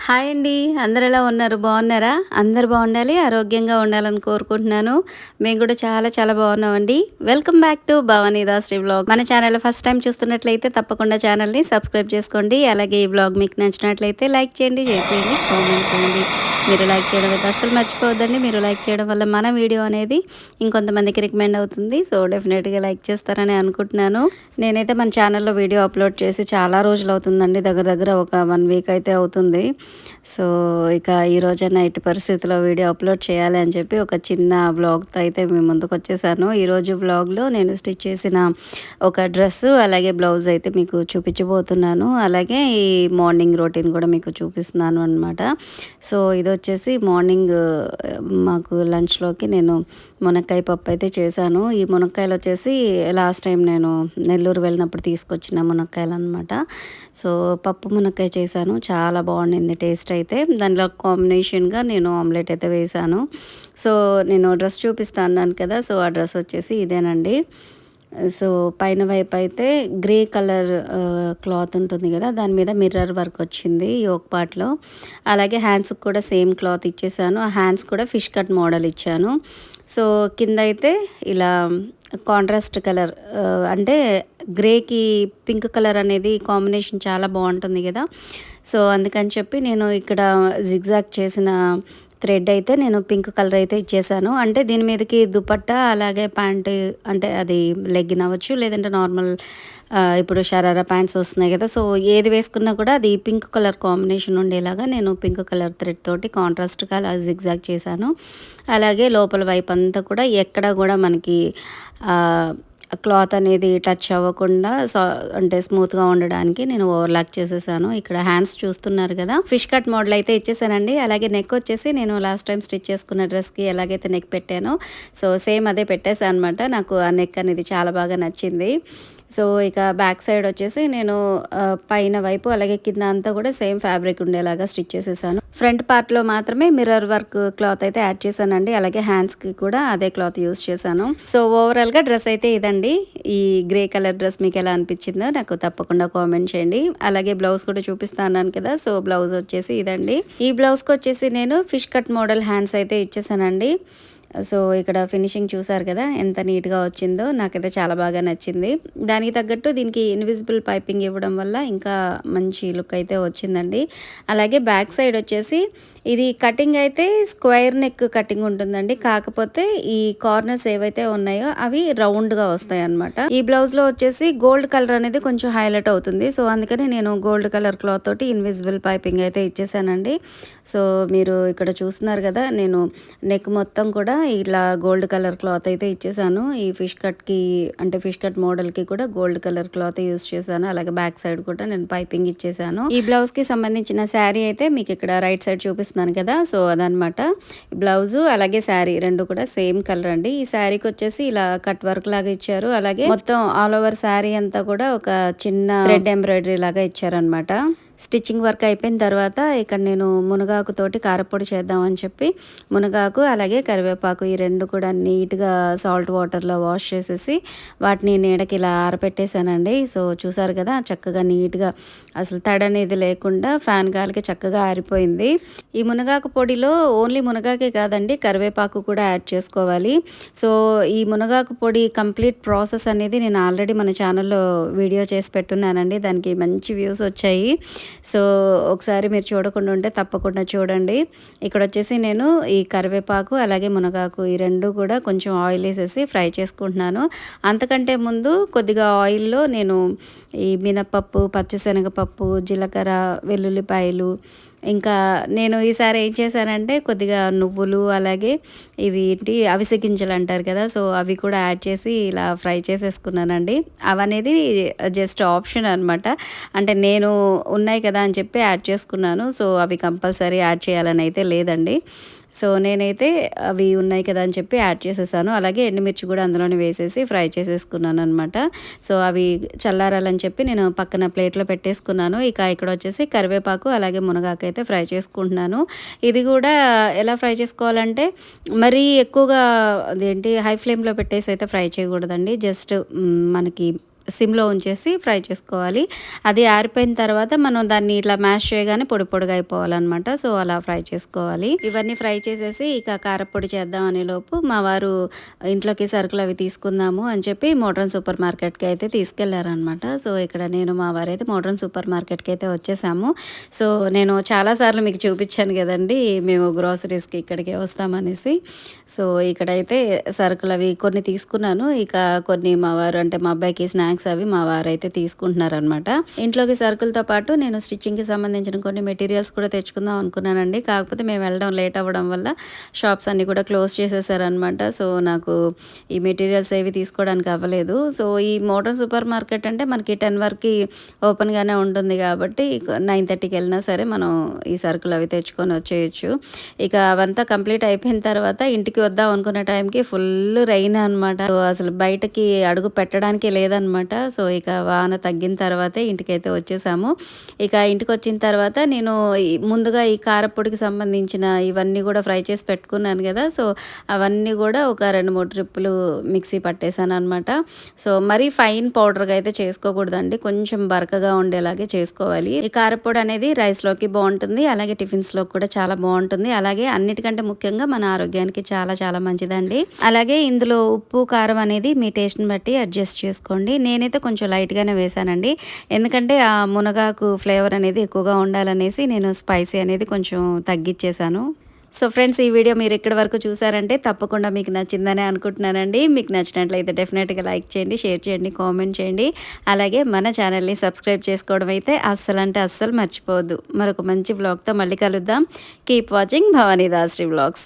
Hi అండి. అందరూ ఎలా ఉన్నారు? బాగున్నారా? అందరూ బాగుండాలి, ఆరోగ్యంగా ఉండాలని కోరుకుంటున్నాను. మేము కూడా చాలా చాలా బాగున్నామండి. Welcome back to Bhavani Dashri vlog. మన ఛానల్ ఫస్ట్ టైం చూస్తున్నట్లయితే తప్పకుండా ఛానల్ని సబ్స్క్రైబ్ చేసుకోండి. అలాగే ఈ వ్లాగ్ మీకు నచ్చినట్లయితే లైక్ చేయండి, షేర్ చేయండి, కామెంట్ చేయండి. మీరు లైక్ చేయడం అయితే అస్సలు మర్చిపోవద్దండి. మీరు లైక్ చేయడం వల్ల మన వీడియో అనేది ఇంకొంతమందికి రికమెండ్ అవుతుంది. సో డెఫినెట్గా లైక్ చేస్తారని అనుకుంటున్నాను. నేనైతే మన ఛానల్లో వీడియో అప్లోడ్ చేసి చాలా రోజులు అవుతుందండి. దగ్గర దగ్గర ఒక 1 వీక్ అయితే అవుతుంది. సో ఇక ఈరోజు నైట్ పరిస్థితిలో వీడియో అప్లోడ్ చేయాలి అని చెప్పి ఒక చిన్న బ్లాగ్తో అయితే మేము ముందుకు వచ్చేసాను. ఈరోజు బ్లాగ్లో నేను స్టిచ్ చేసిన ఒక డ్రెస్సు అలాగే బ్లౌజ్ అయితే మీకు చూపించబోతున్నాను. అలాగే ఈ మార్నింగ్ రొటీన్ కూడా మీకు చూపిస్తున్నాను అనమాట. సో ఇది వచ్చేసి మార్నింగ్ మాకు లంచ్లోకి నేను మునక్కాయ పప్పు అయితే చేశాను. ఈ మునక్కాయలు వచ్చేసి లాస్ట్ టైం నేను నెల్లూరు వెళ్ళినప్పుడు తీసుకొచ్చిన మునక్కాయలు అనమాట. సో పప్పు మునక్కాయ చేశాను, చాలా బాగుండింది టేస్ట్ అయితే. దానిలో కాంబినేషన్గా నేను ఆమ్లెట్ అయితే వేశాను. సో నేను డ్రెస్ చూపిస్తాను కదా, సో ఆ డ్రెస్ వచ్చేసి ఇదేనండి. సో పైన వైపు అయితే గ్రే కలర్ క్లాత్ ఉంటుంది కదా, దాని మీద మిర్రర్ వర్క్ వచ్చింది యోక్ పార్ట్లో. అలాగే హ్యాండ్స్కి కూడా సేమ్ క్లాత్ ఇచ్చేసాను. ఆ హ్యాండ్స్ కూడా ఫిష్ కట్ మోడల్ ఇచ్చాను. సో కింద అయితే ఇలా కాంట్రాస్ట్ కలర్ అంటే గ్రేకి పింక్ కలర్ అనేది కాంబినేషన్ చాలా బాగుంటుంది కదా. సో అందుకని చెప్పి నేను ఇక్కడ జిగ్జాగ్ చేసిన థ్రెడ్ అయితే నేను పింక్ కలర్ అయితే ఇచ్చేసాను. అంటే దీని మీదకి దుపట్టా అలాగే ప్యాంటు, అంటే అది లెగ్గిన్ అవ్వచ్చు, లేదంటే నార్మల్ ఇప్పుడు షరారా ప్యాంట్స్ వస్తున్నాయి కదా. సో ఏది వేసుకున్నా కూడా అది పింక్ కలర్ కాంబినేషన్ ఉండేలాగా నేను పింక్ కలర్ థ్రెడ్ తోటి కాంట్రాస్ట్గా అలా జిగ్జాగ్ చేశాను. అలాగే లోపల వైపు అంతా కూడా ఎక్కడ కూడా మనకి క్లాత్ అనేది టచ్ అవ్వకుండా అంటే స్మూత్గా ఉండడానికి నేను ఓవర్లాక్ చేసేసాను. ఇక్కడ హ్యాండ్స్ చూస్తున్నారు కదా, ఫిష్ కట్ మోడల్ అయితే ఇచ్చేసానండి. అలాగే నెక్ వచ్చేసి నేను లాస్ట్ టైం స్టిచ్ చేసుకున్న డ్రెస్కి ఎలాగైతే నెక్ పెట్టానో సో సేమ్ అదే పెట్టేసాను అనమాట. నాకు ఆ నెక్ అనేది చాలా బాగా నచ్చింది. సో ఇక బ్యాక్ సైడ్ వచ్చేసి నేను పైన వైపు అలాగే కింద అంతా కూడా సేమ్ ఫ్యాబ్రిక్ ఉండేలాగా స్టిచ్ చేసేసాను. ఫ్రంట్ పార్ట్లో మాత్రమే మిర్రర్ వర్క్ క్లాత్ అయితే యాడ్ చేశానండి. అలాగే హ్యాండ్స్కి కూడా అదే క్లాత్ యూస్ చేశాను. సో ఓవరాల్గా డ్రెస్ అయితే ఇదండి. ఈ గ్రే కలర్ డ్రెస్ మీకు ఎలా అనిపించిందో నాకు తప్పకుండా కామెంట్ చేయండి. అలాగే బ్లౌజ్ కూడా చూపిస్తాను కదా, సో బ్లౌజ్ వచ్చేసి ఇదండి. ఈ బ్లౌజ్కి వచ్చేసి నేను ఫిష్ కట్ మోడల్ హ్యాండ్స్ అయితే ఇచ్చేసానండి. సో ఇక్కడ ఫినిషింగ్ చూసారు కదా ఎంత నీట్గా వచ్చిందో, నాకైతే చాలా బాగా నచ్చింది. దానికి తగ్గట్టు దీనికి ఇన్విజిబుల్ పైపింగ్ ఇవ్వడం వల్ల ఇంకా మంచి లుక్ అయితే వచ్చిందండి. అలాగే బ్యాక్ సైడ్ వచ్చేసి ఇది కటింగ్ అయితే స్క్వేర్ నెక్ కటింగ్ ఉంటుందండి. కాకపోతే ఈ కార్నర్స్ ఏవైతే ఉన్నాయో అవి రౌండ్గా వస్తాయి అనమాట. ఈ బ్లౌజ్లో వచ్చేసి గోల్డ్ కలర్ అనేది కొంచెం హైలైట్ అవుతుంది. సో అందుకని నేను గోల్డ్ కలర్ క్లాత్ తోటి ఇన్విజిబుల్ పైపింగ్ అయితే ఇచ్చేసానండి. సో మీరు ఇక్కడ చూస్తున్నారు కదా, నేను నెక్ మొత్తం కూడా ఇలా గోల్డ్ కలర్ క్లాత్ అయితే ఇచ్చేసాను. ఈ ఫిష్ కట్కి అంటే ఫిష్ కట్ మోడల్కి కూడా గోల్డ్ కలర్ క్లాత్ యూస్ చేశాను. అలాగే బ్యాక్ సైడ్ కూడా నేను పైపింగ్ ఇచ్చేసాను. ఈ బ్లౌజ్కి సంబంధించిన శారీ అయితే మీకు ఇక్కడ రైట్ సైడ్ చూపిస్తున్నాను కదా, సో అదనమాట. బ్లౌజు అలాగే శారీ రెండు కూడా సేమ్ కలర్ అండి. ఈ శారీకి వచ్చేసి ఇలా కట్ వర్క్ లాగా ఇచ్చారు. అలాగే మొత్తం ఆల్ ఓవర్ శారీ అంతా కూడా ఒక చిన్న థ్రెడ్ ఎంబ్రాయిడరీ లాగా ఇచ్చారనమాట. స్టిచ్చింగ్ వర్క్ అయిపోయిన తర్వాత ఇక్కడ నేను మునగాకు తోటి కారపొడి చేద్దామని చెప్పి మునగాకు అలాగే కరివేపాకు ఈ రెండు కూడా నీట్గా సాల్ట్ వాటర్లో వాష్ చేసేసి వాటిని నీడకి ఇలా ఆరపెట్టేశానండి. సో చూసారు కదా, చక్కగా నీట్గా అసలు తడి అనేది లేకుండా ఫ్యాన్ గాలికి చక్కగా ఆరిపోయింది. ఈ మునగాకు పొడిలో ఓన్లీ మునగాకే కాదండి, కరివేపాకు కూడా యాడ్ చేసుకోవాలి. సో ఈ మునగాకు పొడి కంప్లీట్ ప్రాసెస్ అనేది నేను ఆల్రెడీ మన ఛానల్లో వీడియో చేసి పెట్టున్నానండి. దానికి మంచి వ్యూస్ వచ్చాయి. సో ఒకసారి మీరు చూడకుండా ఉంటే తప్పకుండా చూడండి. ఇక్కడ వచ్చేసి నేను ఈ కరివేపాకు అలాగే మునగాకు ఈ రెండు కూడా కొంచెం ఆయిల్ వేసేసి ఫ్రై చేసుకుంటున్నాను. అంతకంటే ముందు కొద్దిగా ఆయిల్లో నేను ఈ మినపప్పు, పచ్చిశనగపప్పు, జీలకర్ర, వెల్లుల్లిపాయలు, ఇంకా నేను ఈసారి ఏం చేశానంటే కొద్దిగా నువ్వులు అలాగే ఇవి ఏంటి అవిసె గింజలు అంటారు కదా, సో అవి కూడా యాడ్ చేసి ఇలా ఫ్రై చేసేసుకున్నానండి. అవనేది జస్ట్ ఆప్షన్ అనమాట. అంటే నేను ఉన్నాయి కదా అని చెప్పి యాడ్ చేసుకున్నాను. సో అవి కంపల్సరీ యాడ్ చేయాలని అయితే లేదండి. సో నేనైతే అవి ఉన్నాయి కదా అని చెప్పి యాడ్ చేసేసాను. అలాగే ఎండుమిర్చి కూడా అందులోనే వేసేసి ఫ్రై చేసేసుకున్నాను అనమాట. సో అవి చల్లారాలని చెప్పి నేను పక్కన ప్లేట్లో పెట్టేసుకున్నాను. ఇక ఇక్కడ వచ్చేసి కరివేపాకు అలాగే మునగాకు అయితే ఫ్రై చేసుకుంటున్నాను. ఇది కూడా ఎలా ఫ్రై చేసుకోవాలంటే మరీ ఎక్కువగా అదేంటి హై ఫ్లేమ్లో పెట్టేసి అయితే ఫ్రై చేయకూడదండి. జస్ట్ మనకి సిమ్లో ఉంచేసి ఫ్రై చేసుకోవాలి. అది ఆరిపోయిన తర్వాత మనం దాన్ని ఇట్లా మ్యాష్ చేయగానే పొడి పొడిగా అయిపోవాలన్నమాట. సో అలా ఫ్రై చేసుకోవాలి. ఇవన్నీ ఫ్రై చేసేసి ఇక కారపొడి చేద్దాం అనే లోపు మా వారు ఇంట్లోకి సరుకులు అవి తీసుకుందాము అని చెప్పి మోడ్రన్ సూపర్ మార్కెట్కి అయితే తీసుకెళ్లారనమాట. సో ఇక్కడ నేను మా వారు అయితే మోడ్రన్ సూపర్ మార్కెట్కి అయితే వచ్చేసాము. సో నేను చాలాసార్లు మీకు చూపించాను కదండి, మేము గ్రోసరీస్కి ఇక్కడికే వస్తామనేసి. సో ఇక్కడైతే సరుకులు అవి కొన్ని తీసుకున్నాను. ఇక కొన్ని మా వారు అంటే మా అబ్బాయికి స్నాక్స్ అవి మా వారైతే తీసుకుంటున్నారనమాట. ఇంట్లోకి సరుకులతో పాటు నేను స్టిచ్చింగ్కి సంబంధించిన కొన్ని మెటీరియల్స్ కూడా తెచ్చుకుందాం అనుకున్నానండి. కాకపోతే మేము వెళ్ళడం లేట్ అవ్వడం వల్ల షాప్స్ అన్నీ కూడా క్లోజ్ చేసేసారనమాట. సో నాకు ఈ మెటీరియల్స్ ఏవి తీసుకోవడానికి అవ్వలేదు. సో ఈ మోడ్రన్ సూపర్ మార్కెట్ అంటే మనకి 10 వరకు ఓపెన్గానే ఉంటుంది కాబట్టి 9:30కి వెళ్ళినా సరే మనం ఈ సరుకులు అవి తెచ్చుకొని వచ్చేయచ్చు. ఇక అవంతా కంప్లీట్ అయిపోయిన తర్వాత ఇంటికి వద్దాం అనుకున్న టైంకి ఫుల్ రైన్ అనమాట. సో అసలు బయటకి అడుగు పెట్టడానికి లేదనమాట. సో ఇక వాన తగ్గిన తర్వాతే ఇంటికైతే వచ్చేసాము. ఇక ఇంటికి వచ్చిన తర్వాత నేను ముందుగా ఈ కారపొడికి సంబంధించిన ఇవన్నీ కూడా ఫ్రై చేసి పెట్టుకున్నాను కదా. సో అవన్నీ కూడా ఒక 2-3 ట్రిప్పులు మిక్సీ పట్టేశాను అనమాట. సో మరీ ఫైన్ పౌడర్గా అయితే చేసుకోకూడదండి, కొంచెం బరకగా ఉండేలాగే చేసుకోవాలి. ఈ కారపొడి అనేది రైస్లోకి బాగుంటుంది, అలాగే టిఫిన్స్లో కూడా చాలా బాగుంటుంది, అలాగే అన్నిటికంటే ముఖ్యంగా మన ఆరోగ్యానికి చాలా చాలా మంచిదండి. అలాగే ఇందులో ఉప్పు కారం అనేది మీ టేస్ట్ని బట్టి అడ్జస్ట్ చేసుకోండి. నేనైతే కొంచెం లైట్గానే వేసానండి, ఎందుకంటే ఆ మునగాకు ఫ్లేవర్ అనేది ఎక్కువగా ఉండాలనేసి నేను స్పైసీ అనేది కొంచెం తగ్గించేశాను. సో ఫ్రెండ్స్, ఈ వీడియో మీరు ఇక్కడి వరకు చూసారంటే తప్పకుండా మీకు నచ్చిందని అనుకుంటున్నానండి. మీకు నచ్చినట్లయితే డెఫినెట్గా లైక్ చేయండి, షేర్ చేయండి, కామెంట్ చేయండి. అలాగే మన ఛానల్ని సబ్స్క్రైబ్ చేసుకోవడం అయితే అస్సలు మర్చిపోవద్దు. మరొక మంచి వ్లాగ్తో మళ్ళీ కలుద్దాం. Keep watching Bhavani Dashri vlogs.